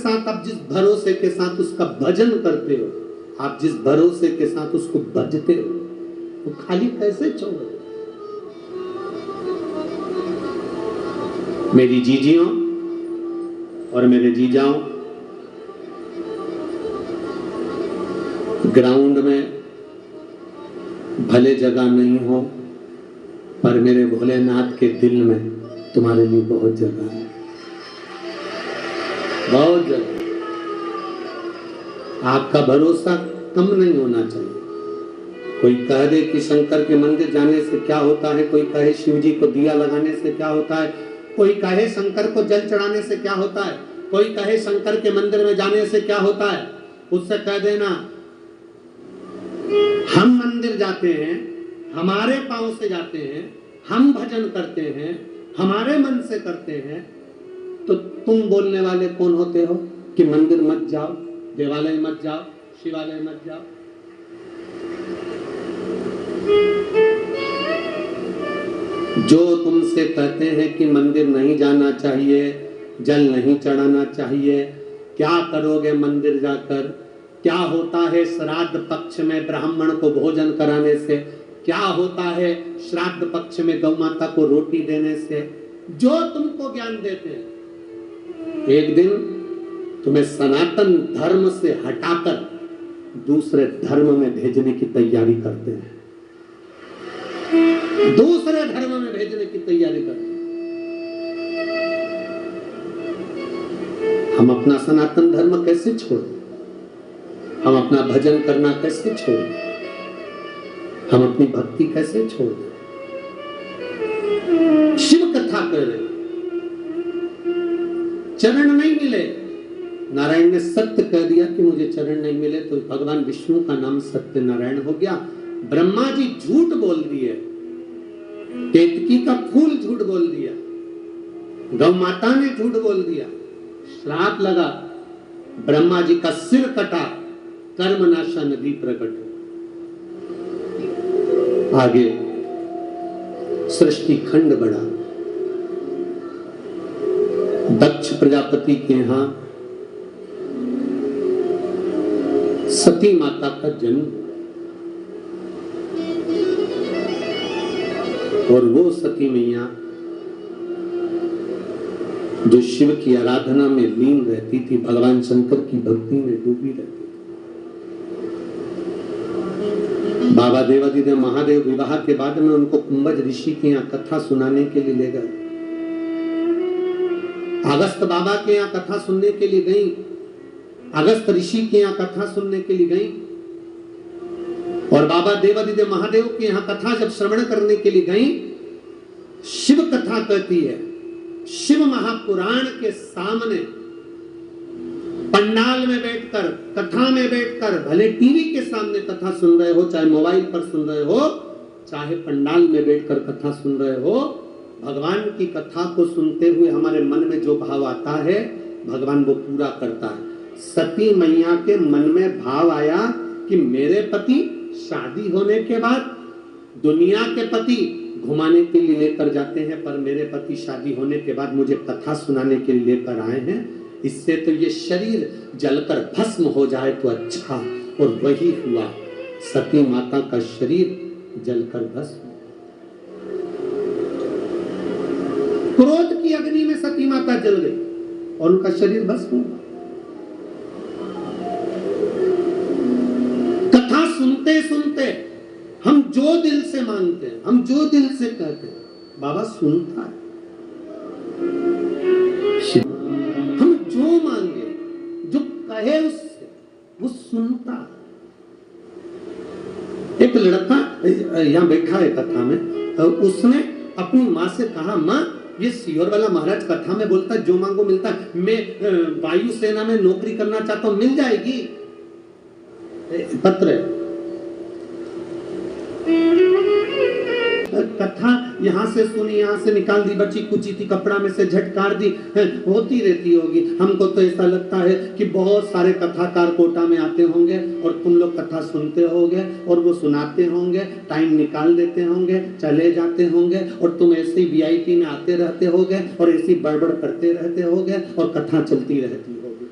साथ आप जिस भरोसे के साथ उसका भजन करते हो, आप जिस भरोसे के साथ उसको भजते हो, वो खाली कैसे छोड़ो। मेरी जीजियों और मेरे जीजाओं, ग्राउंड में भले जगह नहीं हो, पर मेरे भोलेनाथ के दिल में तुम्हारे लिए बहुत जगह है, बहुत जगह। आपका भरोसा कम नहीं होना चाहिए। कोई कह दे कि शंकर के मंदिर जाने से क्या होता है, कोई कहे शिव जी को दिया लगाने से क्या होता है, कोई कहे शंकर को जल चढ़ाने से क्या होता है, कोई कहे शंकर के मंदिर में जाने से क्या होता है, उससे कह देना हम मंदिर जाते हैं, हमारे पांव से जाते हैं, हम भजन करते हैं, हमारे मन से करते हैं, तो तुम बोलने वाले कौन होते हो कि मंदिर मत जाओ, देवालय मत जाओ, शिवालय मत जाओ। जो तुमसे कहते हैं कि मंदिर नहीं जाना चाहिए, जल नहीं चढ़ाना चाहिए, क्या करोगे मंदिर जाकर, क्या होता है श्राद्ध पक्ष में ब्राह्मण को भोजन कराने से, क्या होता है श्राद्ध पक्ष में गौ माता को रोटी देने से, जो तुमको ज्ञान देते हैं, एक दिन तुम्हें सनातन धर्म से हटाकर दूसरे धर्म में भेजने की तैयारी करते हैं, दूसरे धर्म में भेजने की तैयारी करते हैं। हम अपना सनातन धर्म कैसे छोड़ें, हम अपना भजन करना कैसे छोड़ें, हम अपनी भक्ति कैसे छोड़ें। शिव कथा कर रहे, चरण नहीं मिले, नारायण ने सत्य कह दिया कि मुझे चरण नहीं मिले, तो भगवान विष्णु का नाम सत्य नारायण हो गया। ब्रह्मा जी झूठ बोल दिए, केतकी का फूल झूठ बोल दिया, गौ माता ने झूठ बोल दिया, श्राप लगा, ब्रह्मा जी का सिर कटा, कर्मनाशा नदी प्रकट हो। आगे सृष्टि खंड बढ़ा। दक्ष प्रजापति के यहां सती माता का जन्म, और वो सती मैया जो शिव की आराधना में लीन रहती थी, भगवान शंकर की भक्ति में डूबी रहती थी। बाबा देवादिदेव महादेव विवाह के बाद में उनको कुंभज ऋषि के यहाँ कथा सुनाने के लिए ले गए। अगस्त बाबा के यहाँ कथा सुनने के लिए गई, अगस्त ऋषि के यहाँ कथा सुनने के लिए गई, और बाबा देवादिदेव महादेव के यहाँ कथा जब श्रवण करने के लिए गई, शिव कथा कहती है, शिव महापुराण के सामने पंडाल में बैठकर, कथा में बैठकर, भले टीवी के सामने कथा सुन रहे हो, चाहे मोबाइल पर सुन रहे हो, चाहे पंडाल में बैठकर कथा सुन रहे हो, भगवान की कथा को सुनते हुए हमारे मन में जो भाव आता है, भगवान वो पूरा करता है। सती मैया के मन में भाव आया कि मेरे पति शादी होने के बाद दुनिया के पति घुमाने के लिए लेकर जाते हैं, पर मेरे पति शादी होने के बाद मुझे कथा सुनाने के लिए लेकर आए हैं, इससे तो ये शरीर जलकर भस्म हो जाए तो अच्छा। और वही हुआ, सती माता का शरीर जलकर भस्म। क्रोध की अग्नि में सती माता जल गई और उनका शरीर भस्म हुआ। कथा सुनते सुनते हम जो दिल से मांगते हैं, हम जो दिल से कहते हैं, बाबा सुनता है। हम जो मांगे, जो कहे उससे वो सुनता है। एक लड़का यहां बैठा है कथा में, उसने अपनी माँ से कहा, माँ ये सियोर वाला महाराज कथा में बोलता है जो मांगो मिलता है, मैं वायुसेना में नौकरी करना चाहता हूं, मिल जाएगी? पत्र कथा यहाँ से सुनी, यहाँ से निकाल दी, बच्ची कुची थी, कपड़ा में से झटकार दी, होती रहती होगी। हमको तो ऐसा लगता है कि बहुत सारे कथाकार कोटा में आते होंगे और तुम लोग कथा सुनते होंगे और वो सुनाते होंगे, टाइम निकाल देते होंगे, चले जाते होंगे, और तुम ऐसे ही VIP में आते रहते होगे और ऐसी बड़बड़ करते रहते होगे और कथा चलती रहती होगी।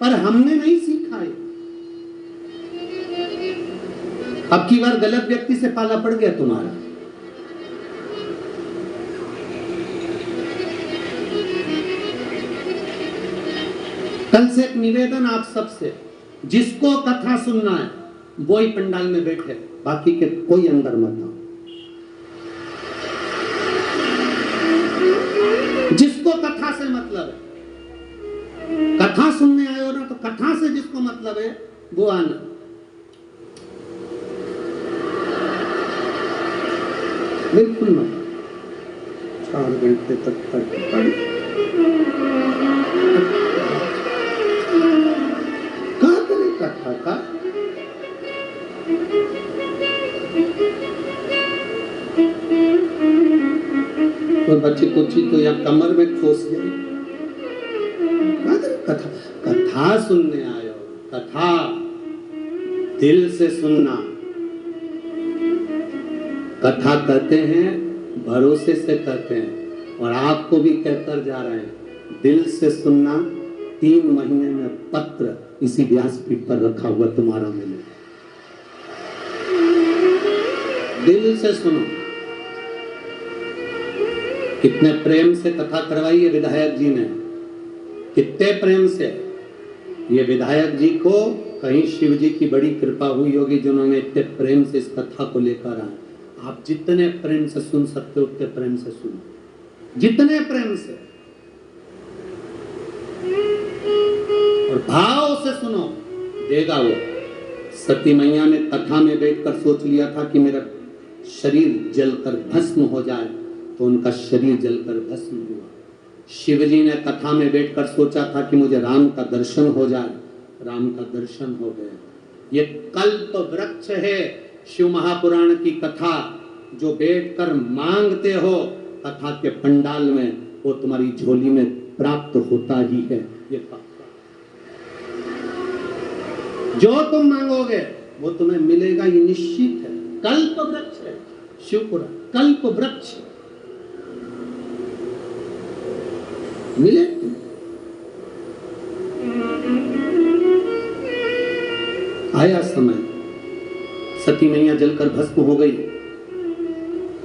पर हमने नहीं सीखा है। अब की बार गलत व्यक्ति से पाला पड़ गया तुम्हारा। कल से एक निवेदन आप सबसे, जिसको कथा सुनना है वो ही पंडाल में बैठे, बाकी के कोई अंदर मत आओ। जिसको कथा से मतलब है, कथा सुनने आए हो ना, तो कथा से जिसको मतलब है वो आना। बिल्कुल मत। 4 घंटे तक कहा करे कथा का। और बच्चे कुछ तो या कमर में खोस गई। कथा कथा सुनने आयो, कथा दिल से सुनना। कथा कहते हैं भरोसे से कहते हैं, और आपको भी कहकर जा रहे हैं दिल से सुनना। 3 महीने में पत्र इसी व्यासपीठ पर रखा हुआ तुम्हारा मिले। दिल से सुनो। कितने प्रेम से कथा करवाई है विधायक जी ने, कितने प्रेम से। ये विधायक जी को कहीं शिव जी की बड़ी कृपा हुई होगी जिन्होंने इतने प्रेम से इस कथा को लेकर आए। आप जितने प्रेम से सुन सकते हो उतने प्रेम से सुनो, जितने प्रेम से और भाव से सुनो, देगा वो। सती मैया ने कथा में बैठकर सोच लिया था कि मेरा शरीर जलकर भस्म हो जाए, तो उनका शरीर जलकर भस्म हुआ। शिवजी ने कथा में बैठकर सोचा था कि मुझे राम का दर्शन हो जाए, राम का दर्शन हो गया। ये कल्प वृक्ष है शिव महापुराण की कथा, जो बैठकर मांगते हो कथा के पंडाल में, वो तुम्हारी झोली में प्राप्त होता ही है। ये जो तुम मांगोगे वो तुम्हें मिलेगा, ये निश्चित है। कल्प वृक्ष है शिवपुराण, कल्प वृक्ष मिले। आया समय, सती मैया जलकर भस्म हो गई।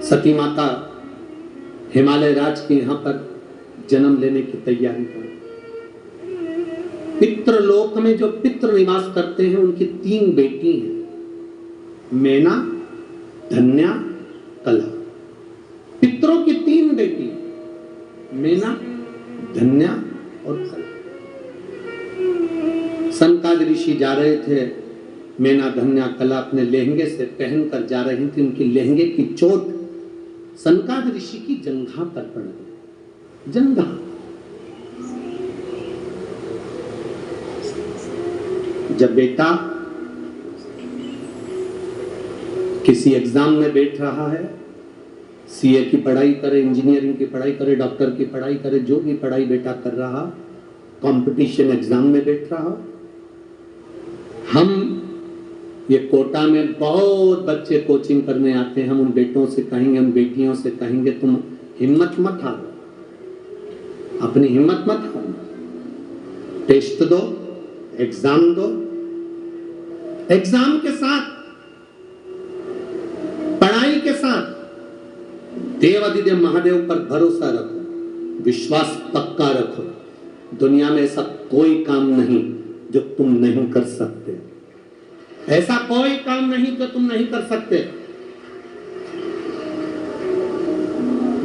सती माता हिमालय राज के यहां पर जन्म लेने की तैयारी कर। पितृलोक में जो पितृ निवास करते हैं उनकी 3 बेटी हैं, मेना, धन्या, कला। पितरों की 3 बेटी, मेना, धन्या और कला। सनकादिक ऋषि जा रहे थे, मेना, धन्या, कला अपने लहंगे से पहनकर जा रही थी। उनकी लहंगे की चोट सनकादिक ऋषि की जंघा पर पड़ गई। जंघा। जब बेटा किसी एग्जाम में बैठ रहा है, सीए की पढ़ाई करे, इंजीनियरिंग की पढ़ाई करे, डॉक्टर की पढ़ाई करे, जो भी पढ़ाई बेटा कर रहा, कंपटीशन एग्जाम में बैठ रहा। हम ये कोटा में बहुत बच्चे कोचिंग करने आते हैं, हम उन बेटों से कहेंगे, उन बेटियों से कहेंगे, तुम हिम्मत मत हारो, अपनी हिम्मत मत हारो, टेस्ट दो, एग्जाम दो, एग्जाम के साथ, पढ़ाई के साथ देवादिदेव महादेव पर भरोसा रखो, विश्वास पक्का रखो। दुनिया में ऐसा कोई काम नहीं जो तुम नहीं कर सकते, ऐसा कोई काम नहीं जो तुम नहीं कर सकते।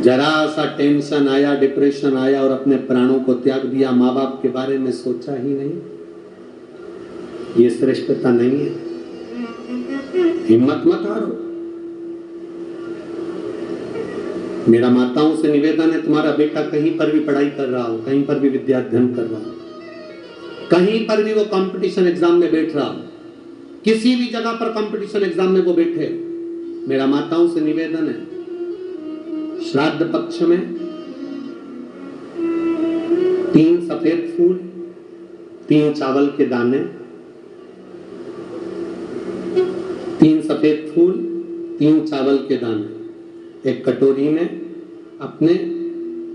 जरा सा टेंशन आया, डिप्रेशन आया और अपने प्राणों को त्याग दिया, माँ बाप के बारे में सोचा ही नहीं, ये श्रेष्ठता नहीं है। हिम्मत मत हारो। मेरा माताओं से निवेदन है, तुम्हारा बेटा कहीं पर भी पढ़ाई कर रहा हो, कहीं पर भी विद्या अध्ययन कर रहा हो, कहीं पर भी वो कंपटीशन एग्जाम में बैठ रहा हो, किसी भी जगह पर कंपटीशन एग्जाम में वो बैठे, मेरा माताओं से निवेदन है, श्राद्ध पक्ष में 3 सफेद फूल, 3 चावल के दाने, 3 सफेद फूल, 3 चावल के दाने एक कटोरी में अपने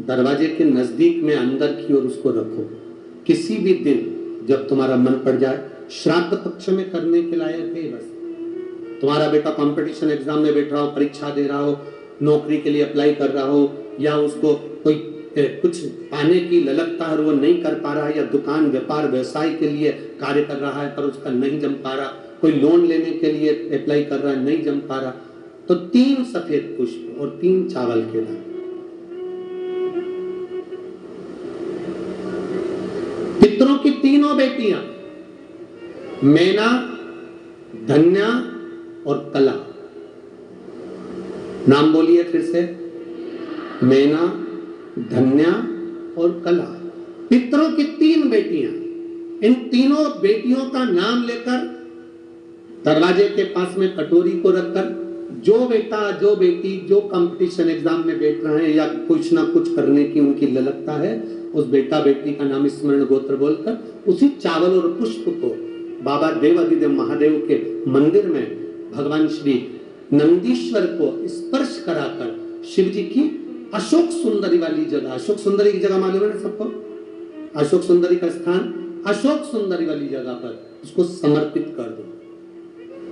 दरवाजे के नजदीक में अंदर की ओर उसको रखो। किसी भी दिन जब तुम्हारा मन पड़ जाए। श्राद्ध पक्ष में करने के लायक है बस। तुम्हारा बेटा कंपटीशन एग्जाम में बैठ रहा हो, परीक्षा दे रहा हो, नौकरी के लिए अप्लाई कर रहा हो, या उसको कोई कुछ पाने की ललकता है और वो नहीं कर पा रहा है, या दुकान व्यापार व्यवसाय के लिए कार्य कर रहा है पर उसका नहीं जम पा रहा, कोई लोन लेने के लिए अप्लाई कर रहा है नहीं जम पा रहा, तो 3 सफेद पुष्प और 3 चावल के दाने। पितरों की तीनों बेटियां मैना, धन्या और कला। नाम बोलिए फिर से, मैना, धन्या और कला। पितरों की 3 बेटियां, इन तीनों बेटियों का नाम लेकर दरवाजे के पास में कटोरी को रखकर जो बेटा जो बेटी जो कंपटीशन एग्जाम में बैठ रहे हैं या कुछ ना कुछ करने की उनकी ललकता है, उस बेटा बेटी का नाम स्मरण गोत्र बोलकर उसी चावल और पुष्प को बाबा देवादिदेव महादेव के मंदिर में भगवान श्री नंदीश्वर को स्पर्श कराकर शिव जी की अशोक सुंदरी वाली जगह, अशोक सुंदरी की जगह मालूम है ना सबको, अशोक सुंदरी का स्थान, अशोक सुंदरी वाली जगह पर उसको समर्पित कर दो।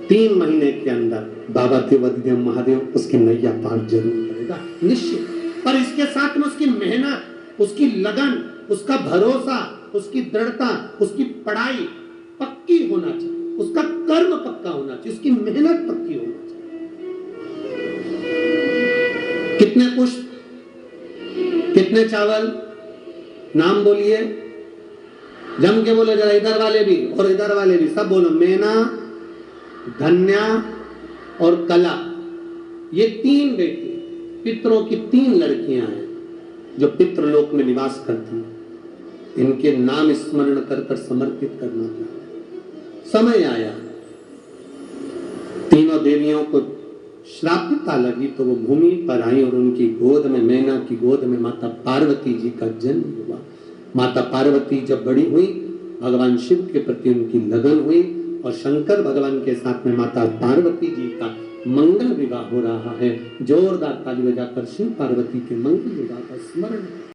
3 महीने के अंदर बाबा देवादिदेव महादेव उसकी नैया पार जरूर करेगा निश्चित। पर इसके साथ में उसकी मेहनत, उसकी लगन, उसका भरोसा, उसकी दृढ़ता, उसकी पढ़ाई पक्की होना चाहिए, उसका कर्म पक्का होना चाहिए, उसकी मेहनत पक्की होना चाहिए। कितने पुष्प, कितने चावल, नाम बोलिए, जम के बोलो जरा, इधर वाले भी और इधर वाले भी सब बोलो। मैना, धन्या और कला, ये 3 बेटी पितरों की 3 लड़कियां हैं जो पितृलोक में निवास करती हैं। इनके नाम स्मरण कर कर समर्पित करना चाहिए। समय आया, तीनों देवियों को श्रापिता लगी तो वो भूमि पर आई और उनकी गोद में, मैना की गोद में माता पार्वती जी का जन्म हुआ। माता पार्वती जब बड़ी हुई, भगवान शिव के प्रति उनकी लगन हुई और शंकर भगवान के साथ में माता पार्वती जी का मंगल विवाह हो रहा है। जोरदार ताली बजाकर शिव पार्वती के मंगल विवाह का स्मरण